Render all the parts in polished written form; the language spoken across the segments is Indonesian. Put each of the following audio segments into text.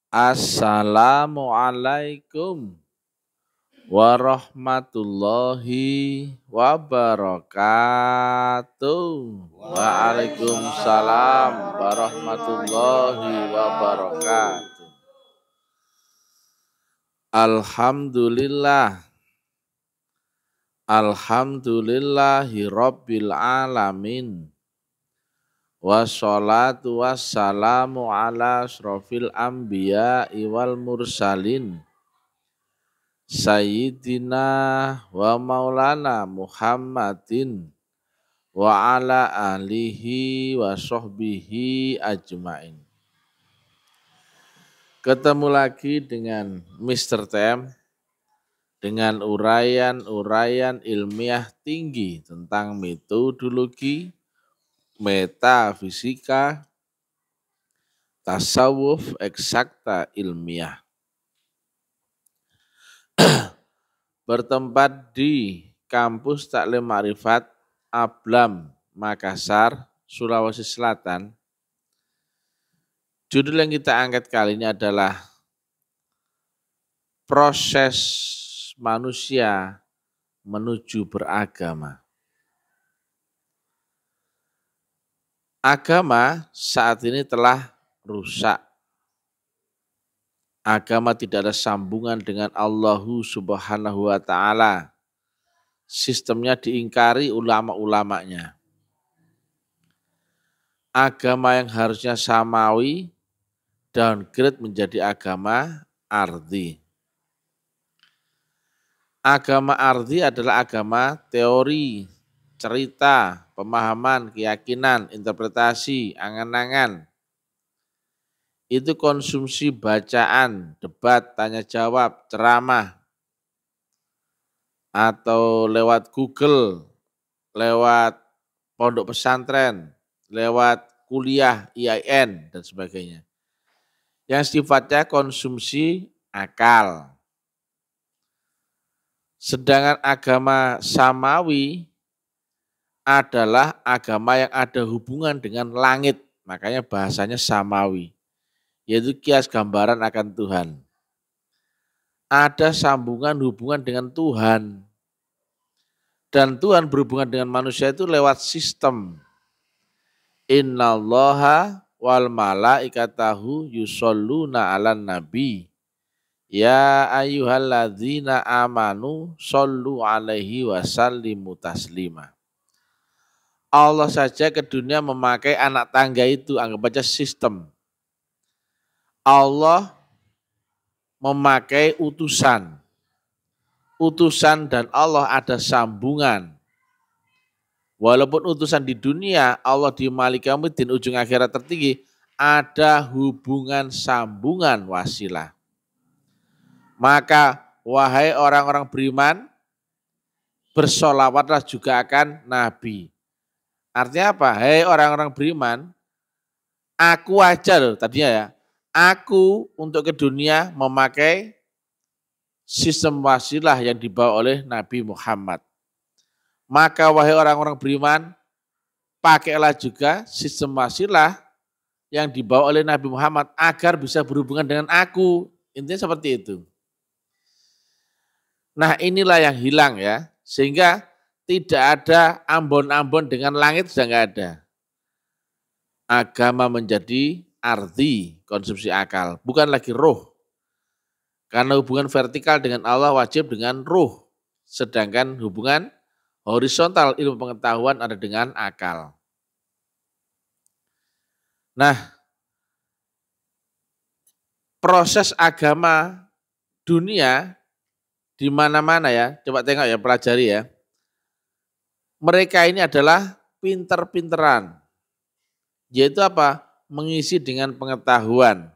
Assalamualaikum warahmatullahi wabarakatuh. Waalaikumsalam warahmatullahi wabarakatuh. Alhamdulillah. Alhamdulillahi rabbil alamin. Wassalatu wassalamu ala asrofil anbiya'i wal mursalin Sayyidina wa maulana Muhammadin wa ala alihi wa sahbihi ajmain. Ketemu lagi dengan Mr. TM dengan uraian-uraian ilmiah tinggi tentang metodologi, metafisika, tasawuf eksakta ilmiah. Bertempat di Kampus Taklim Ma'rifat Ablam, Makassar, Sulawesi Selatan. Judul yang kita angkat kali ini adalah proses manusia menuju beragama. Agama saat ini telah rusak. Agama tidak ada sambungan dengan Allahu Subhanahu wa Ta'ala. Sistemnya diingkari ulama-ulamanya. Agama yang harusnya samawi downgrade menjadi agama ardi. Agama ardi adalah agama teori, cerita, pemahaman, keyakinan, interpretasi, angan-angan. Itu konsumsi bacaan, debat, tanya jawab, ceramah, atau lewat Google, lewat pondok pesantren, lewat kuliah IAIN, dan sebagainya. Yang sifatnya konsumsi akal. Sedangkan agama samawi adalah agama yang ada hubungan dengan langit, makanya bahasanya samawi, yaitu kias gambaran akan Tuhan. Ada sambungan hubungan dengan Tuhan. Dan Tuhan berhubungan dengan manusia itu lewat sistem. Innallaha wal malaikatahu yusholluna 'alan nabi. Ya ayyuhalladzina amanu shollu 'alaihi wasallimu taslima. Allah saja ke dunia memakai anak tangga itu, anggap aja sistem. Allah memakai utusan. Utusan dan Allah ada sambungan. Walaupun utusan di dunia, Allah di Malik Yaumiddin ujung akhirat tertinggi, ada hubungan sambungan wasilah. Maka wahai orang-orang beriman, bersolawatlah juga akan Nabi. Artinya apa? Hei orang-orang beriman, aku aja loh tadinya ya, aku untuk ke dunia memakai sistem wasilah yang dibawa oleh Nabi Muhammad. Maka wahai orang-orang beriman, pakailah juga sistem wasilah yang dibawa oleh Nabi Muhammad agar bisa berhubungan dengan aku. Intinya seperti itu. Nah inilah yang hilang ya, sehingga tidak ada ambon-ambon dengan langit sudah enggak ada. Agama menjadi arti konsumsi akal, bukan lagi roh. Karena hubungan vertikal dengan Allah wajib dengan roh, sedangkan hubungan horizontal ilmu pengetahuan ada dengan akal. Nah, proses agama dunia di mana-mana ya, coba tengok ya, pelajari ya. Mereka ini adalah pinter-pinteran, yaitu apa? Mengisi dengan pengetahuan,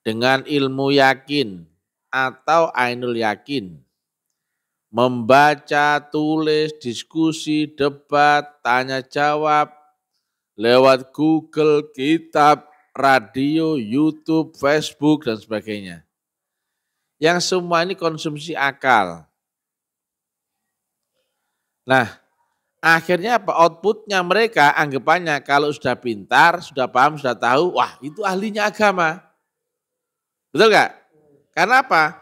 dengan ilmu yakin atau ainul yakin, membaca, tulis, diskusi, debat, tanya jawab, lewat Google, kitab, radio, YouTube, Facebook, dan sebagainya. Yang semua ini konsumsi akal. Nah, akhirnya apa? Outputnya mereka anggapannya kalau sudah pintar, sudah paham, sudah tahu, wah itu ahlinya agama. Betul nggak? Karena apa?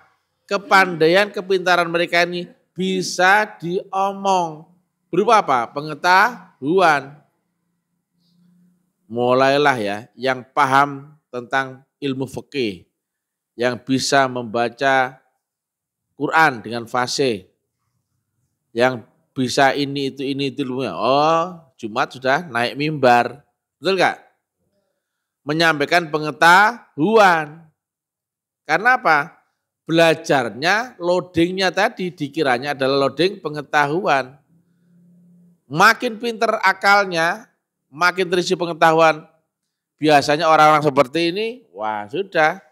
Kepandaian, kepintaran mereka ini bisa diomong. Berupa apa? Pengetahuan. Mulailah ya yang paham tentang ilmu fikih, yang bisa membaca Quran dengan fasih, yang bisa ini itu ilmunya. Oh, Jumat sudah naik mimbar. Betul nggak? Menyampaikan pengetahuan. Karena apa? Belajarnya, loadingnya tadi dikiranya adalah loading pengetahuan. Makin pinter akalnya, makin terisi pengetahuan. Biasanya orang-orang seperti ini, wah sudah,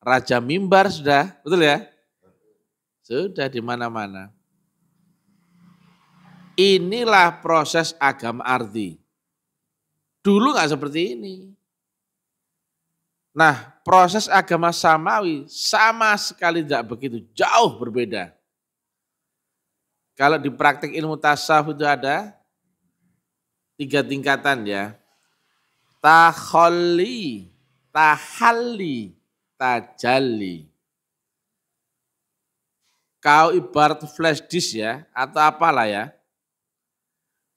raja mimbar sudah, betul ya? Sudah di mana-mana. Inilah proses agama arti. Dulu nggak seperti ini. Nah, proses agama samawi sama sekali tidak begitu, jauh berbeda. Kalau di praktik ilmu tasawuf itu ada 3 tingkatan ya. Takhalli, tahalli, tajalli. Kau ibarat flash disk ya, atau apalah ya.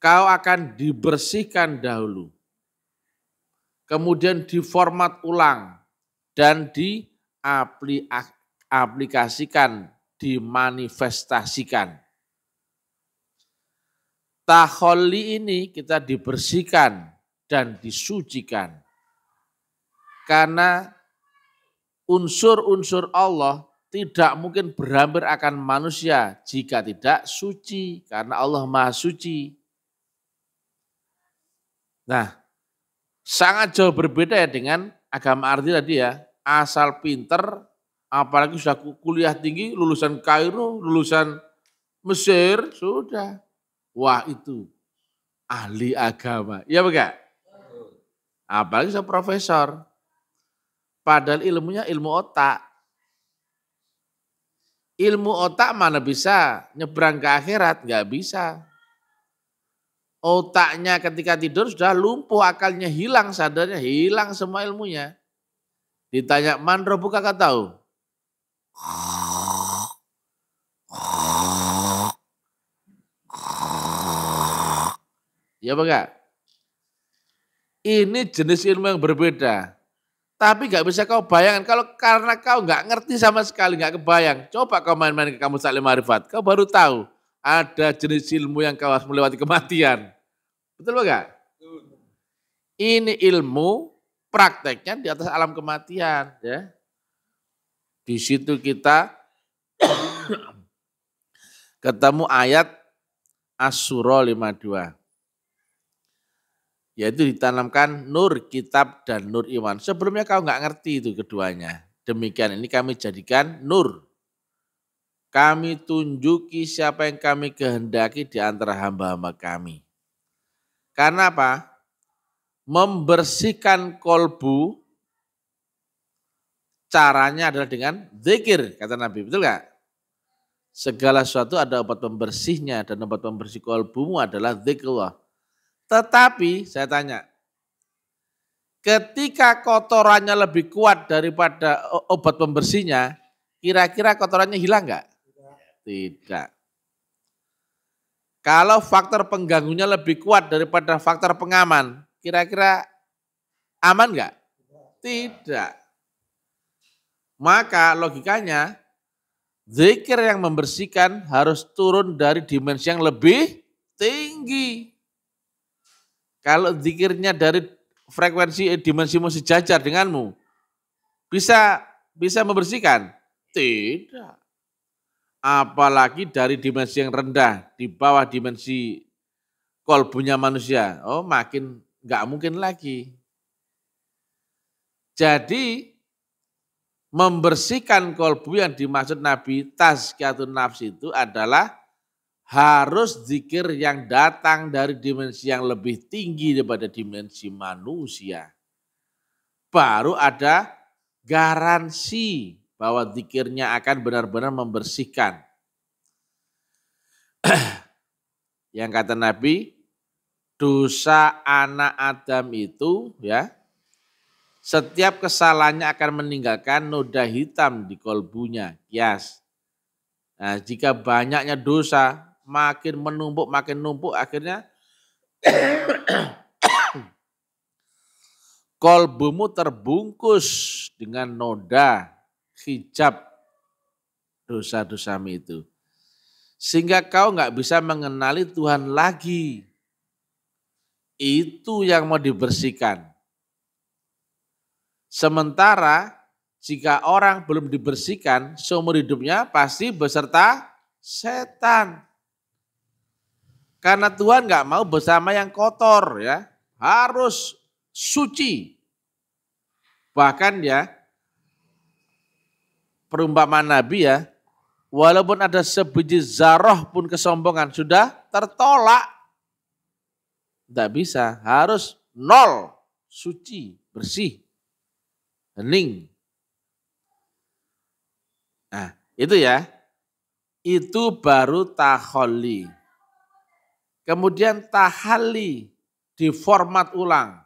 Kau akan dibersihkan dahulu. Kemudian diformat ulang dan diaplikasikan, dimanifestasikan. Takhalli ini kita dibersihkan dan disucikan. Karena unsur-unsur Allah tidak mungkin berhampir akan manusia jika tidak suci. Karena Allah Maha Suci. Nah, sangat jauh berbeda ya dengan agama arti tadi ya. Asal pinter, apalagi sudah kuliah tinggi, lulusan Kairo, lulusan Mesir, sudah. Wah itu ahli agama. Iya enggak? Apalagi saya profesor. Padahal ilmunya ilmu otak. Ilmu otak mana bisa nyebrang ke akhirat? Enggak bisa. Otaknya ketika tidur sudah lumpuh, akalnya hilang, sadarnya hilang semua ilmunya. Ditanya man rabbuka kau tahu? Ya enggak? Ini jenis ilmu yang berbeda. Tapi nggak bisa kau bayangkan kalau karena kau nggak ngerti sama sekali, nggak kebayang. Coba kau main-main ke kamus Taklim Ma'rifat, kau baru tahu ada jenis ilmu yang kau harus melewati kematian. Betul enggak? Ini ilmu prakteknya di atas alam kematian, ya. Di situ kita ketemu ayat Asy-Syura 52. Yaitu ditanamkan nur kitab dan nur iman. Sebelumnya kau nggak ngerti itu keduanya. Demikian ini kami jadikan nur. Kami tunjuki siapa yang kami kehendaki di antara hamba-hamba kami. Karena apa? Membersihkan kolbu caranya adalah dengan zikir, kata Nabi. Betul nggak? Segala sesuatu ada obat pembersihnya dan obat pembersih kolbumu adalah zikrullah. Tetapi saya tanya, ketika kotorannya lebih kuat daripada obat pembersihnya, kira-kira kotorannya hilang enggak? Tidak. Kalau faktor pengganggunya lebih kuat daripada faktor pengaman, kira-kira aman enggak? Tidak. Maka logikanya, zikir yang membersihkan harus turun dari dimensi yang lebih tinggi. Kalau zikirnya dari frekuensi dimensimu sejajar denganmu, bisa membersihkan? Tidak. Apalagi dari dimensi yang rendah, di bawah dimensi kolbunya manusia. Oh makin nggak mungkin lagi. Jadi membersihkan kolbu yang dimaksud Nabi tazkiyatun nafs itu adalah harus zikir yang datang dari dimensi yang lebih tinggi daripada dimensi manusia. Baru ada garansi bahwa zikirnya akan benar-benar membersihkan. Yang kata Nabi, dosa anak Adam itu ya Setiap kesalahannya akan meninggalkan noda hitam di kolbunya. Kias. Nah, jika banyaknya dosa makin numpuk, akhirnya kolbumu terbungkus dengan noda hijab dosa-dosamu itu. Sehingga kau nggak bisa mengenali Tuhan lagi. Itu yang mau dibersihkan. Sementara jika orang belum dibersihkan, seumur hidupnya pasti beserta setan. Karena Tuhan nggak mau bersama yang kotor, ya, harus suci. Bahkan ya, perumpamaan Nabi ya, walaupun ada sebiji zarah pun kesombongan sudah tertolak. Tidak bisa, harus nol, suci, bersih, hening. Nah itu ya, itu baru taholli. Kemudian tahalli, diformat ulang.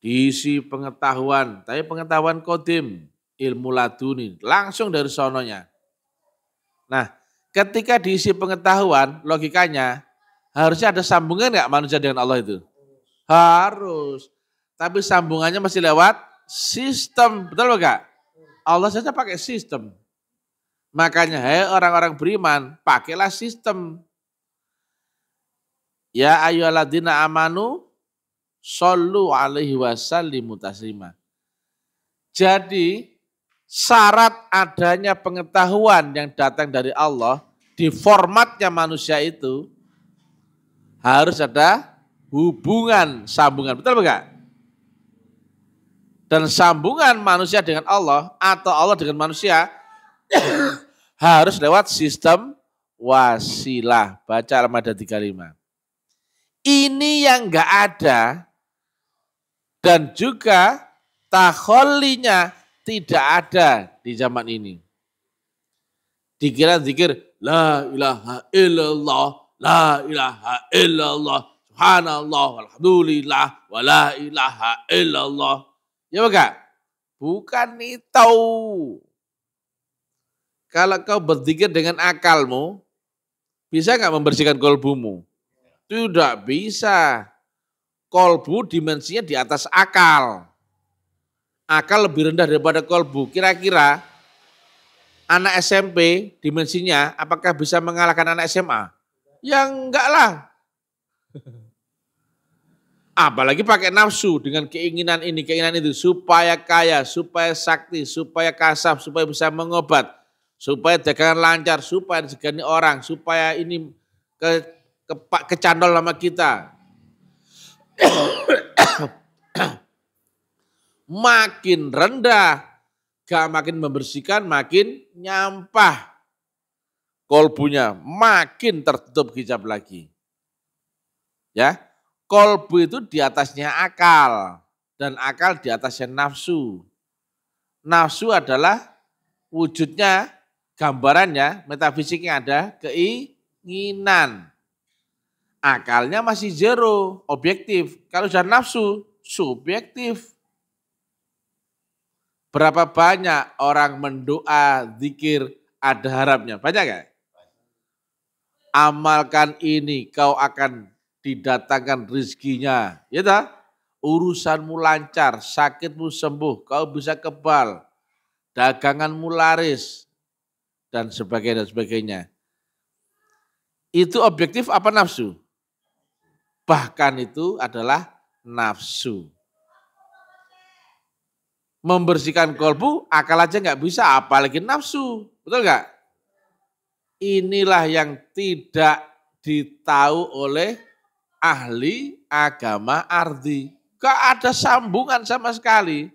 Diisi pengetahuan, tapi pengetahuan kodim, ilmu laduni, langsung dari sononya. Nah ketika diisi pengetahuan, logikanya, harusnya ada sambungan nggak manusia dengan Allah itu? Harus. Tapi sambungannya masih lewat sistem. Betul enggak? Allah saja pakai sistem. Makanya hai orang-orang beriman, pakailah sistem. Ya ayyuhalladzina amanu shollu alaihi wasallimu taslima. Jadi syarat adanya pengetahuan yang datang dari Allah di formatnya manusia itu harus ada hubungan, sambungan. Betul enggak? Dan sambungan manusia dengan Allah atau Allah dengan manusia harus lewat sistem wasilah. Baca Al-Maidah 35. Ini yang enggak ada dan juga takholinya tidak ada di zaman ini. Dikira zikir la ilaha illallah, la ilaha illallah, subhanallah, walhamdulillah, wa la ilaha illallah. Ya enggak? Bukan itu. Kalau kau berzikir dengan akalmu, bisa enggak membersihkan kolbumu? Tidak bisa. Kolbu dimensinya di atas akal. Akal lebih rendah daripada kolbu. Kira-kira anak SMP dimensinya apakah bisa mengalahkan anak SMA? Ya enggak lah. Apalagi pakai nafsu dengan keinginan ini, keinginan itu. Supaya kaya, supaya sakti, supaya kasab, supaya bisa mengobat. Supaya dagangan lancar, supaya disegani orang, supaya ini kecandol sama kita. Makin rendah, gak makin membersihkan, makin nyampah. Kolbunya makin tertutup hijab lagi. Ya, kolbu itu di atasnya akal dan akal di atasnya nafsu. Nafsu adalah wujudnya, gambarannya, metafisiknya ada keinginan. Akalnya masih zero, objektif. Kalau sudah nafsu, subjektif. Berapa banyak orang mendoa, zikir, ada harapnya? Banyak gak? Amalkan ini, kau akan didatangkan rezekinya. Ya tak? Urusanmu lancar, sakitmu sembuh, kau bisa kebal, daganganmu laris, dan sebagainya. Itu objektif apa nafsu? Bahkan itu adalah nafsu. Membersihkan kolbu, akal aja nggak bisa, apalagi nafsu. Betul nggak? Inilah yang tidak ditahu oleh ahli agama ardi. Gak ada sambungan sama sekali.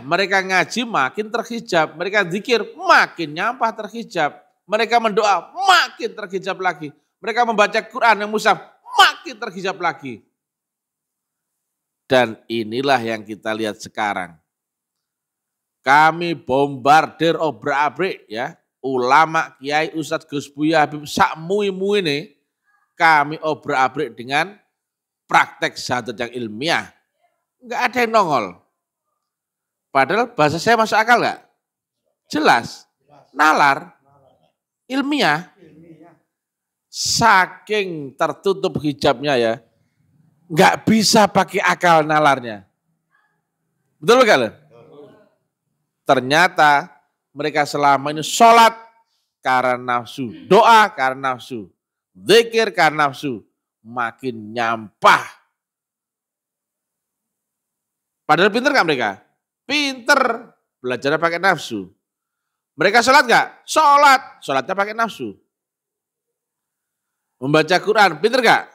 Mereka ngaji makin terhijab, mereka zikir makin nyampah terhijab. Mereka mendoa makin terhijab lagi. Mereka membaca Quran yang mushaf makin terhijab lagi. Dan inilah yang kita lihat sekarang. Kami bombardir obrak-abrik ya. Ulama, kiai, ustadz, Gus Buya, Habib, sakmui-mui ini. Kami obrak-abrik dengan praktek syahadat yang ilmiah. Enggak ada yang nongol. Padahal bahasa saya masuk akal enggak? Jelas. Nalar. Ilmiah. Saking tertutup hijabnya ya. Enggak bisa pakai akal nalarnya. Betul enggak? Ternyata mereka selama ini sholat karena nafsu. Doa karena nafsu. Zikir karena nafsu. Makin nyampah. Padahal pinter gak mereka? Pinter. Belajarnya pakai nafsu. Mereka sholat gak? Sholat. Sholatnya pakai nafsu. Membaca Quran, pinter gak?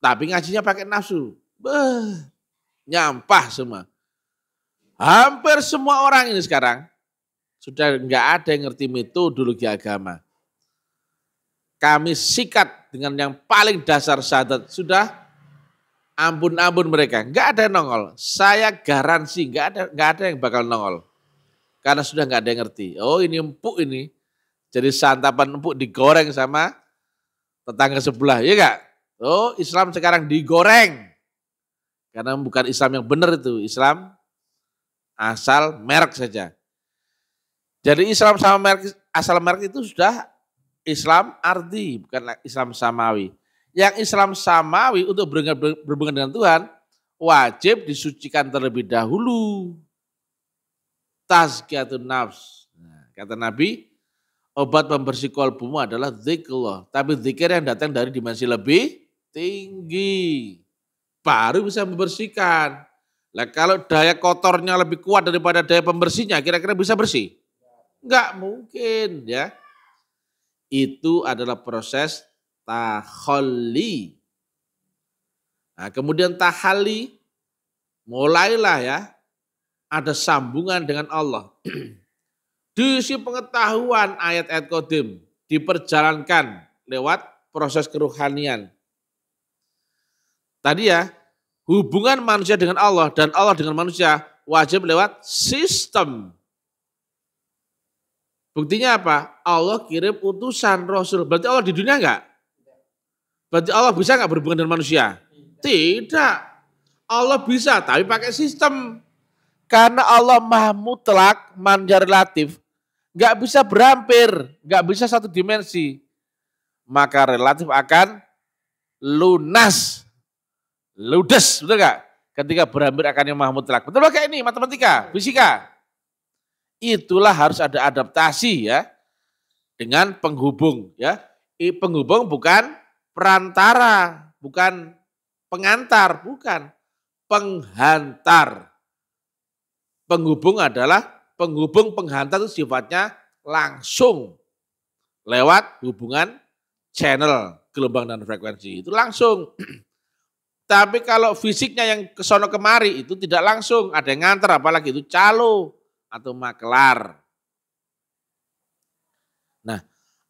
Tapi ngajinya pakai nafsu. Nyampah semua. Hampir semua orang ini sekarang sudah gak ada yang ngerti metodologi agama. Kami sikat dengan yang paling dasar syahadat. Sudah ampun-ampun mereka, nggak ada yang nongol. Saya garansi nggak ada yang bakal nongol, karena sudah nggak ada yang ngerti. Oh ini empuk ini, jadi santapan empuk digoreng sama tetangga sebelah, ya nggak? Oh Islam sekarang digoreng, karena bukan Islam yang benar itu, Islam asal merek saja. Jadi Islam sama merek, asal merek itu sudah Islam ardi, bukan Islam samawi. Yang Islam samawi untuk berhubungan dengan Tuhan wajib disucikan terlebih dahulu. Tazkiyatun nafs. Nah, kata Nabi, obat pembersih kolbumu adalah zikrullah. Tapi zikir yang datang dari dimensi lebih tinggi. Baru bisa membersihkan. Nah, kalau daya kotornya lebih kuat daripada daya pembersihnya, kira-kira bisa bersih? Enggak mungkin ya. Itu adalah proses tahalli. Nah, kemudian tahalli mulailah ya ada sambungan dengan Allah. Diisi pengetahuan ayat-ayat qadim diperjalankan lewat proses keruhanian. Tadi ya, hubungan manusia dengan Allah dan Allah dengan manusia wajib lewat sistem. Buktinya apa? Allah kirim utusan Rasul. Berarti Allah di dunia enggak? Berarti Allah bisa enggak berhubungan dengan manusia? Tidak. Allah bisa, tapi pakai sistem. Karena Allah maha mutlak, manja relatif. Enggak bisa berhampir, enggak bisa satu dimensi. Maka relatif akan lunas. Ludes, betul enggak? Ketika berhampir akan yang maha mutlak. Betul kayak ini, matematika, fisika. Itulah harus ada adaptasi ya dengan penghubung ya. Penghubung bukan perantara, bukan pengantar, bukan penghantar. Penghubung adalah penghubung penghantar itu sifatnya langsung lewat hubungan channel gelombang dan frekuensi itu langsung. Tapi kalau fisiknya yang kesono kemari itu tidak langsung, ada yang ngantar apalagi itu calo atau maklar. Nah,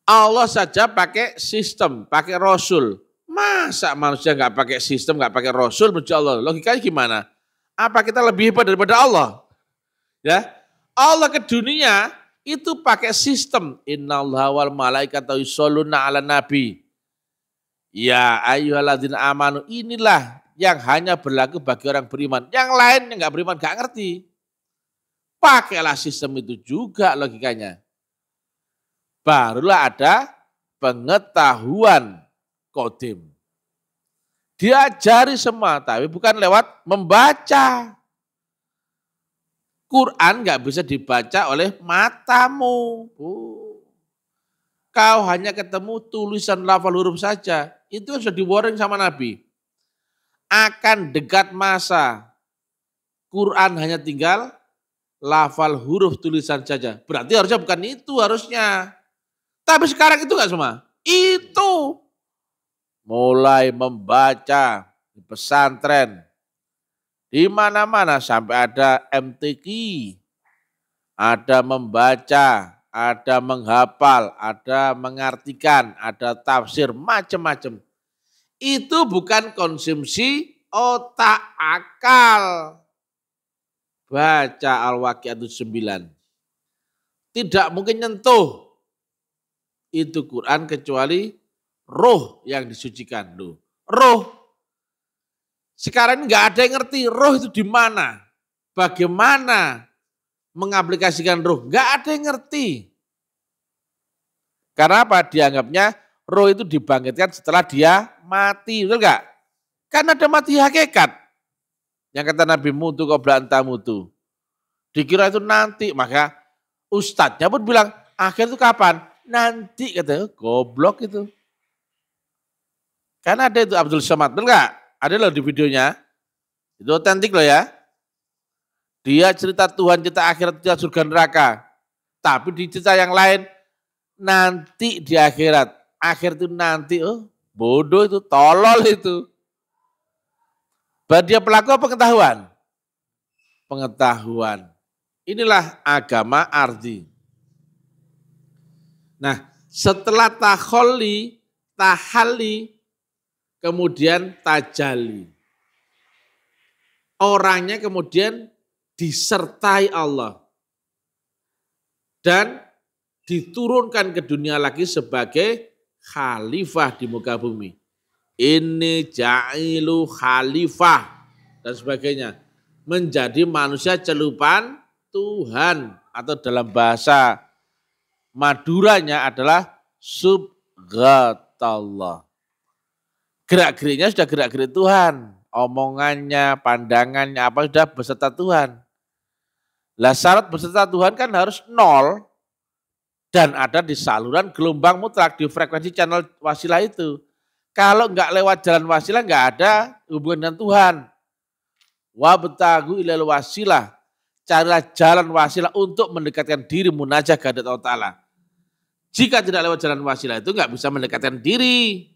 Allah saja pakai sistem, pakai Rasul. Masa manusia nggak pakai sistem, nggak pakai Rasul menuju Allah? Logikanya gimana? Apa kita lebih hebat daripada Allah? Ya, Allah ke dunia itu pakai sistem. Innallaha wal malaikata yusholluna 'alan nabi. Ya ayyuhalladzina amanu, inilah yang hanya berlaku bagi orang beriman. Yang lain yang nggak beriman nggak ngerti. Pakailah sistem itu juga logikanya. Barulah ada pengetahuan qadim. Diajari semua, tapi bukan lewat membaca. Quran nggak bisa dibaca oleh matamu. Kau hanya ketemu tulisan lafal huruf saja. Itu sudah di-warning sama Nabi. Akan dekat masa Quran hanya tinggal lafal huruf tulisan saja. Berarti harusnya bukan itu harusnya. Tapi sekarang itu enggak semua. Itu mulai membaca di pesantren. Di mana-mana sampai ada MTQ. Ada membaca, ada menghafal, ada mengartikan, ada tafsir, macam-macam. Itu bukan konsumsi otak akal. Baca Al-Waqi'ah 9. Tidak mungkin nyentuh itu Quran kecuali roh yang disucikan. Roh. Sekarang ini nggak ada yang ngerti roh itu di mana, bagaimana mengaplikasikan roh, nggak ada yang ngerti. Karena apa? Dianggapnya roh itu dibangkitkan setelah dia mati, betul nggak? Kan ada mati hakikat. Yang kata Nabi mutu qabla anta mutu. Dikira itu nanti, maka ustadznya pun bilang, akhir itu kapan? Nanti katanya, goblok itu. Kan ada itu Abdul Somad, betul nggak? Ada loh di videonya. Itu otentik loh ya. Dia cerita Tuhan cerita akhirat, cerita surga neraka. Tapi di cerita yang lain, nanti di akhirat. Akhir itu nanti, oh bodoh itu, tolol itu. Bahwa dia pelaku apa pengetahuan? Pengetahuan. Inilah agama ardi. Nah, setelah tahalli, kemudian tajalli. Orangnya kemudian disertai Allah. Dan diturunkan ke dunia lagi sebagai khalifah di muka bumi. Ini ja'ilu khalifah dan sebagainya. Menjadi manusia celupan Tuhan atau dalam bahasa Maduranya adalah subghatallah. Gerak-geriknya sudah gerak-gerik Tuhan. Omongannya, pandangannya apa sudah beserta Tuhan. Lah syarat beserta Tuhan kan harus nol. Dan ada di saluran gelombang mutlak di frekuensi channel wasilah itu. Kalau enggak lewat jalan wasilah enggak ada hubungan dengan Tuhan. Wabtagu ilal wasilah. Carilah jalan wasilah untuk mendekatkan diri munajah kepada Allah Ta'ala. Jika tidak lewat jalan wasilah itu enggak bisa mendekatkan diri.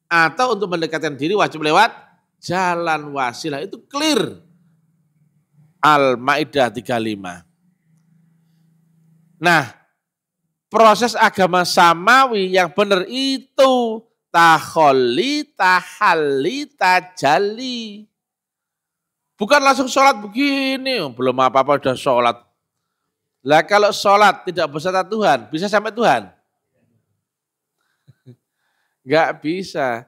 Atau untuk mendekatkan diri wajib lewat jalan wasilah. Itu clear. Al-Ma'idah 35. Nah, proses agama samawi yang benar itu tahalli, tajalli. Bukan langsung sholat begini, belum apa-apa udah sholat. Lah kalau sholat tidak beserta Tuhan, bisa sampai Tuhan? Enggak bisa.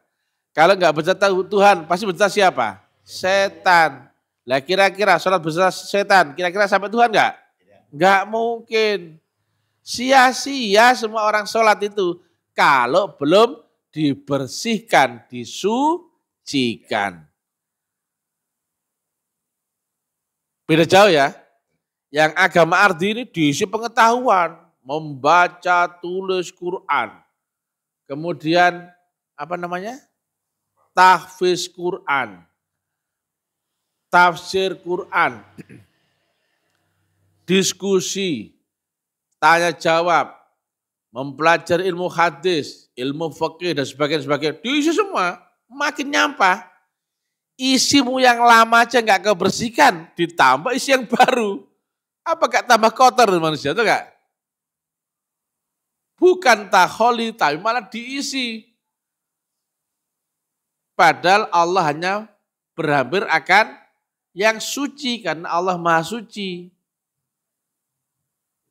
Kalau enggak beserta Tuhan, pasti beserta siapa? Setan. Lah kira-kira sholat beserta setan, kira-kira sampai Tuhan enggak? Enggak mungkin. Sia-sia semua orang sholat itu kalau belum dibersihkan, disucikan. Beda jauh ya. Yang agama ardi ini diisi pengetahuan, membaca, tulis Quran. Kemudian apa namanya? Tahfiz Quran. Tafsir Quran. Diskusi, tanya jawab, mempelajari ilmu hadis, ilmu fikih dan sebagainya. Diisi semua, makin nyampah. Isimu yang lama aja nggak kebersihkan, ditambah isi yang baru. Apa gak tambah kotor manusia itu enggak? Bukan taholi, tapi malah diisi. Padahal Allah hanya berhampir akan yang suci, karena Allah Maha Suci.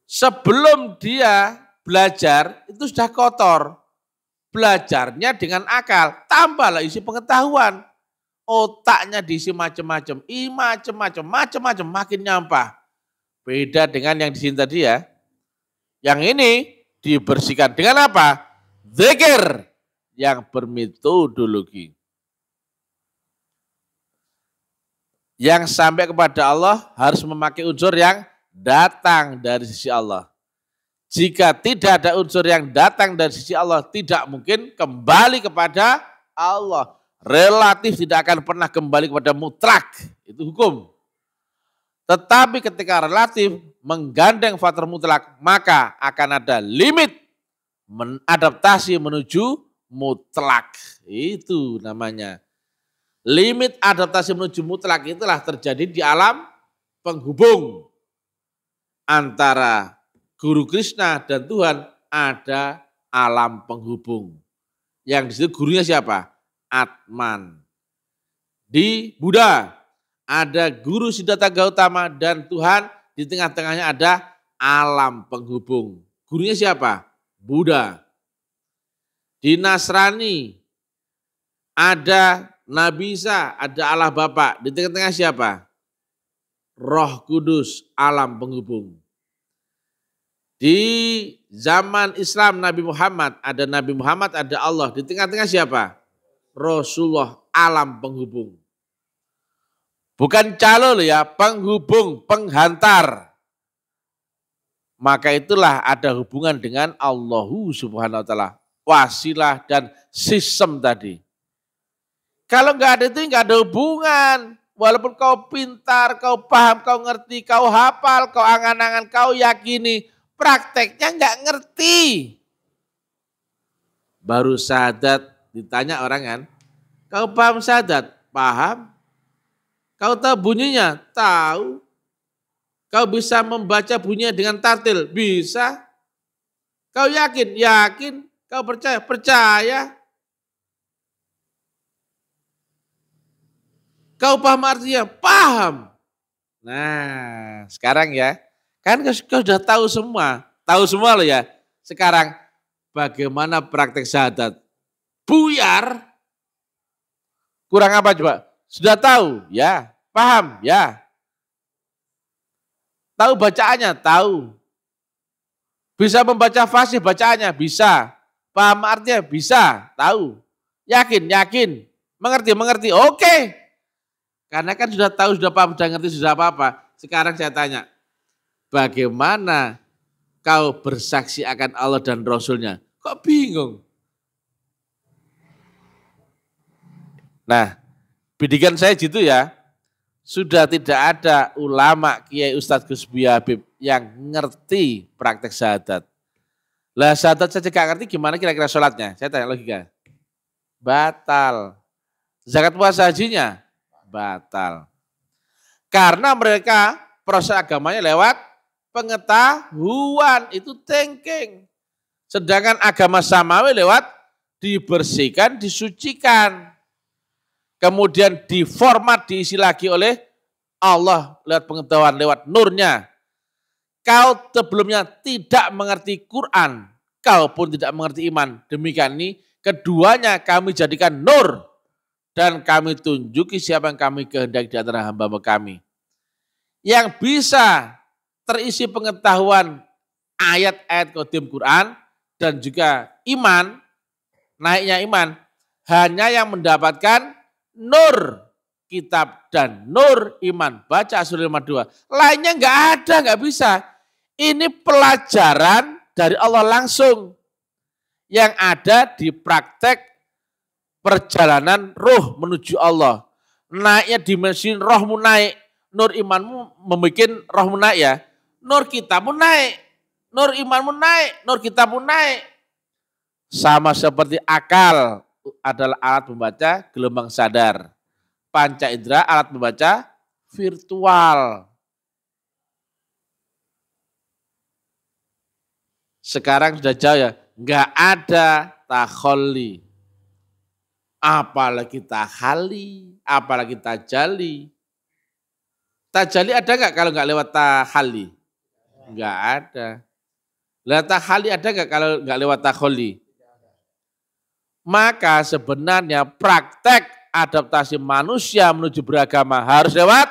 Sebelum dia belajar, itu sudah kotor. Belajarnya dengan akal, tambahlah isi pengetahuan. Otaknya diisi macam-macam, macam-macam, makin nyampah. Beda dengan yang di sini tadi ya. Yang ini dibersihkan dengan apa? Zikir yang bermetodologi. Yang sampai kepada Allah harus memakai unsur yang datang dari sisi Allah. Jika tidak ada unsur yang datang dari sisi Allah, tidak mungkin kembali kepada Allah. Relatif tidak akan pernah kembali kepada mutlak. Itu hukum. Tetapi ketika relatif menggandeng faktor mutlak, maka akan ada limit adaptasi menuju mutlak. Itu namanya. Limit adaptasi menuju mutlak itulah terjadi di alam penghubung. Antara Guru Krishna dan Tuhan ada alam penghubung. Yang di situ gurunya siapa? Atman. Di Buddha ada Guru Siddhartha Gautama dan Tuhan, di tengah-tengahnya ada alam penghubung. Gurunya siapa? Buddha. Di Nasrani ada Nabi Isa ada Allah Bapa. Di tengah-tengah siapa? Roh Kudus, alam penghubung. Di zaman Islam Nabi Muhammad, ada Allah. Di tengah-tengah siapa? Rasulullah, alam penghubung. Bukan calo loh ya, penghubung, penghantar. Maka itulah ada hubungan dengan Allahu Subhanahu wa Ta'ala. Wasilah dan sistem tadi. Kalau nggak ada itu nggak ada hubungan. Walaupun kau pintar, kau paham, kau ngerti, kau hafal, kau angan-angan, kau yakini. Prakteknya nggak ngerti. Baru syahadat ditanya orang kan. Kau paham syahadat? Paham. Kau tahu bunyinya? Tahu. Kau bisa membaca bunyinya dengan tartil? Bisa. Kau yakin? Yakin. Kau percaya? Percaya. Kau paham artinya? Paham. Nah, sekarang ya. Kan kau sudah tahu semua loh ya. Sekarang bagaimana praktek syahadat? Buyar. Kurang apa coba? Sudah tahu? Ya. Paham? Ya. Tahu bacaannya? Tahu. Bisa membaca fasih bacaannya? Bisa. Paham artinya? Bisa. Tahu. Yakin? Yakin. Mengerti? Oke. Karena kan sudah tahu, sudah paham, sudah ngerti, sudah apa-apa. Sekarang saya tanya, bagaimana kau bersaksi akan Allah dan Rasulnya? Kok bingung? Nah, bidikan saya gitu ya. Sudah tidak ada ulama, kiai, ustadz, Gus Buya Habib yang ngerti praktek syahadat. Lah syahadat saja gak ngerti gimana kira-kira sholatnya? Saya tanya logika. Batal. Zakat puasa hajinya? Batal. Karena mereka proses agamanya lewat pengetahuan, itu thinking. Sedangkan agama samawi lewat dibersihkan, disucikan. Kemudian diformat, diisi lagi oleh Allah lewat pengetahuan, lewat nurnya. Kau sebelumnya tidak mengerti Quran, kau pun tidak mengerti iman. Demikian ini, keduanya kami jadikan nur. Dan kami tunjuki siapa yang kami kehendaki di antara hamba-hamba kami. Yang bisa terisi pengetahuan ayat-ayat qadim Quran dan juga iman, naiknya iman, hanya yang mendapatkan nur kitab dan nur iman. Baca surah 52. Lainnya enggak ada, enggak bisa. Ini pelajaran dari Allah langsung. Yang ada di praktek perjalanan roh menuju Allah. Naiknya dimensi rohmu naik. Nur imanmu membuat rohmu naik ya. Nur kitabmu naik. Nur imanmu naik. Nur kitabmu naik. Sama seperti akal adalah alat membaca gelombang sadar. Panca indera alat membaca virtual. Sekarang sudah jauh ya. Enggak ada takholli. Apalagi tahali, apalagi tajali. Tajali ada nggak kalau nggak lewat tahali? Nggak ada. Lah tahali ada nggak kalau nggak lewat takholi? Maka sebenarnya praktek adaptasi manusia menuju beragama harus lewat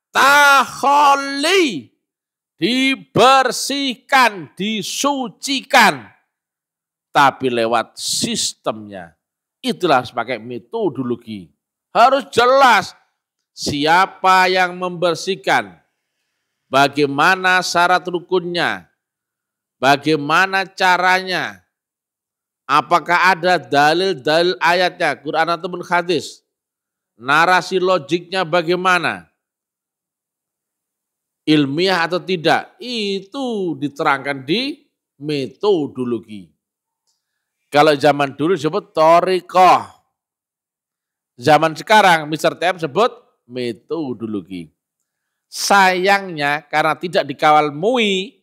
takholi. Dibersihkan, disucikan. Tapi lewat sistemnya. Itulah harus pakai metodologi. Harus jelas siapa yang membersihkan, bagaimana syarat rukunnya, bagaimana caranya, apakah ada dalil-dalil ayatnya, Quran ataupun hadis, narasi logiknya bagaimana, ilmiah atau tidak, itu diterangkan di metodologi. Kalau zaman dulu disebut thoriqah. Zaman sekarang Mr. TM sebut metodologi. Sayangnya karena tidak dikawal MUI,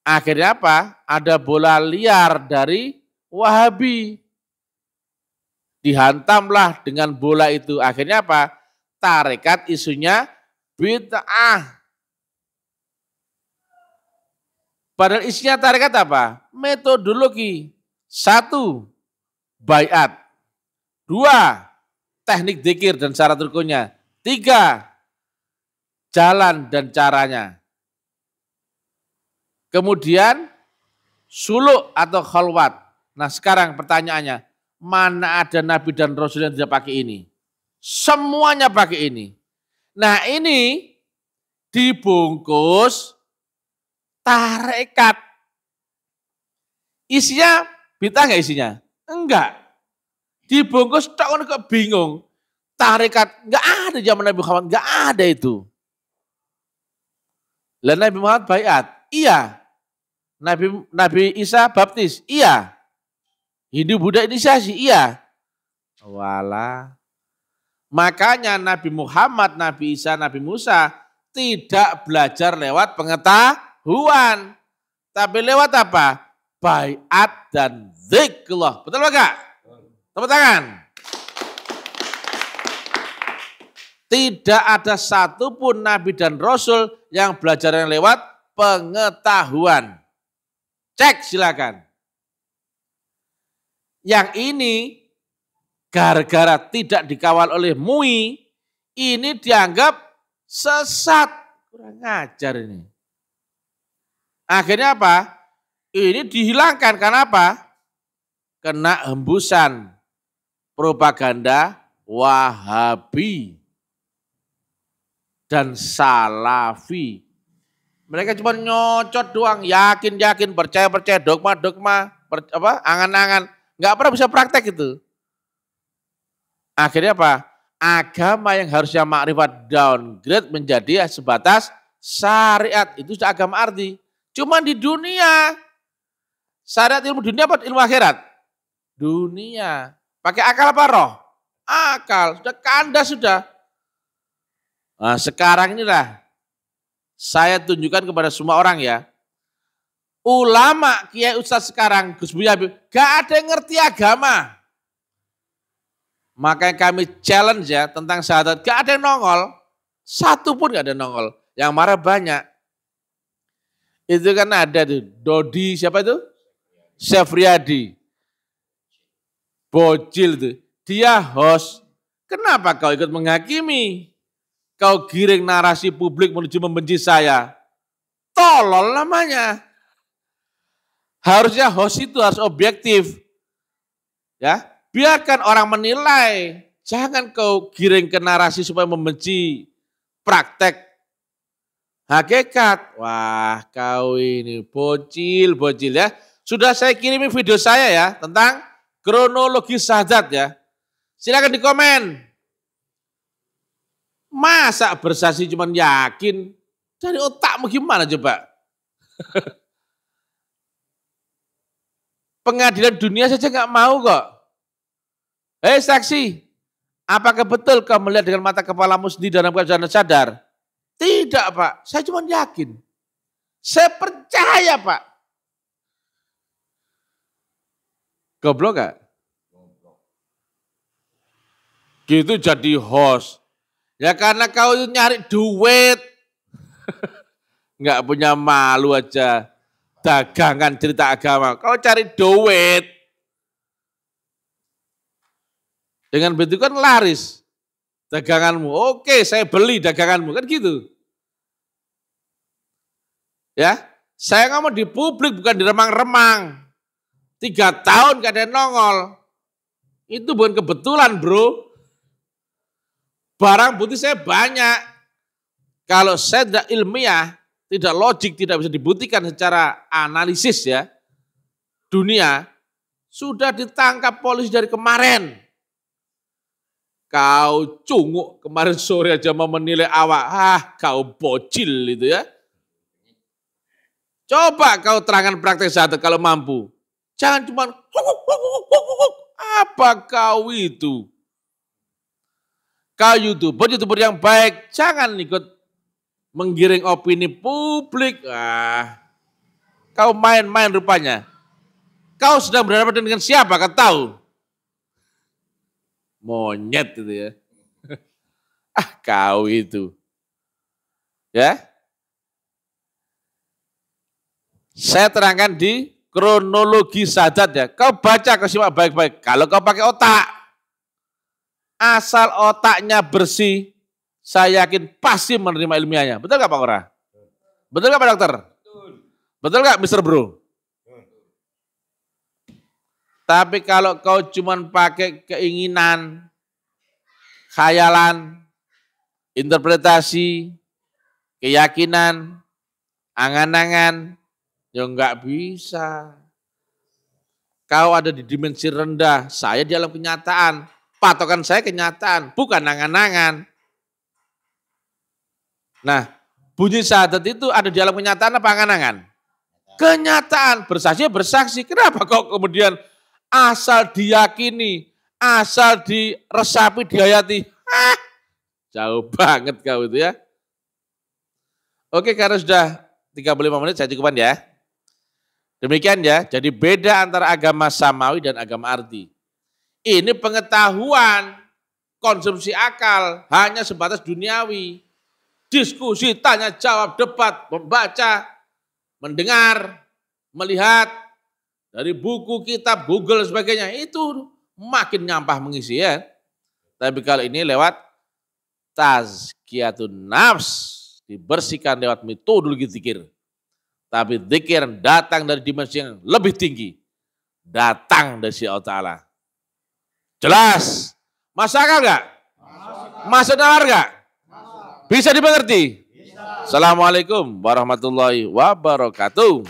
akhirnya apa? Ada bola liar dari Wahabi. Dihantamlah dengan bola itu. Akhirnya apa? Tarekat isunya bid'ah. Padahal isinya tarekat apa? Metodologi. 1, baiat. 2, teknik dzikir dan syarat rukunnya. 3, jalan dan caranya. Kemudian suluk atau khalwat. Nah sekarang pertanyaannya, mana ada nabi dan rasul yang tidak pakai ini? Semuanya pakai ini. Nah ini dibungkus tarekat. Isinya bid'ah enggak isinya? Enggak. Dibungkus tak kok bingung. Tarekat enggak ada zaman Nabi Muhammad, enggak ada itu. Lah Nabi Muhammad baiat? Iya. Nabi Isa baptis? Iya. Hindu Buddha inisiasi? Iya. Walah. Makanya Nabi Muhammad, Nabi Isa, Nabi Musa tidak belajar lewat pengetahuan. Tapi lewat apa? Baiat dan zikrullah. Betul enggak? Tepuk tangan. Tidak ada satupun Nabi dan Rasul yang belajar yang lewat pengetahuan. Cek silakan. Yang ini gara-gara tidak dikawal oleh MUI, ini dianggap sesat. Kurang ajar ini. Akhirnya apa? Ini dihilangkan karena apa? Kena hembusan propaganda Wahabi dan Salafi. Mereka cuma nyocot doang, yakin-yakin, percaya-percaya, dogma-dogma, angan-angan. Nggak pernah bisa praktek itu. Akhirnya apa? Agama yang harusnya makrifat downgrade menjadi sebatas syariat. Itu sudah agama arti. Cuma di dunia. Syariat ilmu dunia apa ilmu akhirat? Dunia. Pakai akal apa roh? Akal. Sudah kandas sudah. Nah sekarang inilah saya tunjukkan kepada semua orang ya. Ulama, kiai ustaz sekarang, Gus Buya Habib, gak ada yang ngerti agama. Makanya kami challenge ya tentang syahadat, gak ada yang nongol. Satu pun gak ada yang nongol. Yang marah banyak. Itu kan ada tuh, Dodi siapa itu? Syafriadi. Bocil tuh. Dia host. Kenapa kau ikut menghakimi? Kau giring narasi publik menuju membenci saya. Tolol namanya. Harusnya host itu harus objektif. Ya, biarkan orang menilai. Jangan kau giring ke narasi supaya membenci praktek hakikat. Wah, kau ini bocil ya. Sudah saya kirimi video saya ya tentang kronologi syahadat ya. Silakan di komen. Masa bersaksi cuma yakin? Dari otakmu gimana coba? Pengadilan dunia saja nggak mau kok. Hei saksi, apakah betul kau melihat dengan mata kepalamu sendiri dalam keadaan sadar? Tidak Pak, saya cuma yakin. Saya percaya Pak. Goblok gak? Gitu jadi host. Ya karena kau nyari duit. Nggak punya malu aja. Dagangan cerita agama. Kau cari duit. Dengan begitu kan laris. Daganganmu. Oke saya beli daganganmu. Kan gitu. Ya. Saya ngomong di publik bukan di remang-remang. 3 tahun gak ada yang nongol. Itu bukan kebetulan bro. Barang bukti saya banyak. Kalau saya tidak ilmiah, tidak logik, tidak bisa dibuktikan secara analisis ya. Dunia sudah ditangkap polisi dari kemarin. Kau cunguk kemarin sore aja mau menilai awak. Kau bocil itu ya. Coba kau terangkan praktek syahadat kalau mampu. Jangan cuma apa kau itu. Kau YouTuber yang baik, jangan ikut menggiring opini publik. Kau main-main rupanya. Kau sedang berhadapan dengan siapa? Kau tahu? Monyet itu ya. Kau itu. Ya. Saya terangkan di kronologi syahadat ya. Kau baca, kau simak baik-baik. Kalau kau pakai otak. asal otaknya bersih, saya yakin pasti menerima ilmiahnya. Betul nggak Pak Ora? Betul nggak Pak Dokter? Betul nggak Mr. Bro? Tapi kalau kau cuman pakai keinginan, khayalan, interpretasi, keyakinan, angan-angan, ya nggak bisa. Kau ada di dimensi rendah, saya di dalam kenyataan. Patokan saya kenyataan, bukan angan-angan. Nah, bunyi syahadat itu ada di dalam kenyataan apa angan-angan? Kenyataan, bersaksi. Kenapa kok kemudian asal diyakini, asal diresapi, dihayati? Jauh banget kau itu ya. Oke, karena sudah 35 menit saya cukupkan ya. Demikian ya, jadi beda antara agama samawi dan agama ardi. Ini pengetahuan, konsumsi akal, hanya sebatas duniawi. Diskusi, tanya jawab, debat, membaca, mendengar, melihat, dari buku, kitab, Google, sebagainya. Itu makin nyampah mengisi ya. Tapi kalau ini lewat tazkiyatun nafs, dibersihkan lewat metodologi zikir. Tapi zikir datang dari dimensi yang lebih tinggi. Datang dari Allah Ta'ala. Jelas? Masuk akal nggak? Masuk nalar nggak? Bisa dimengerti? Assalamualaikum warahmatullahi wabarakatuh.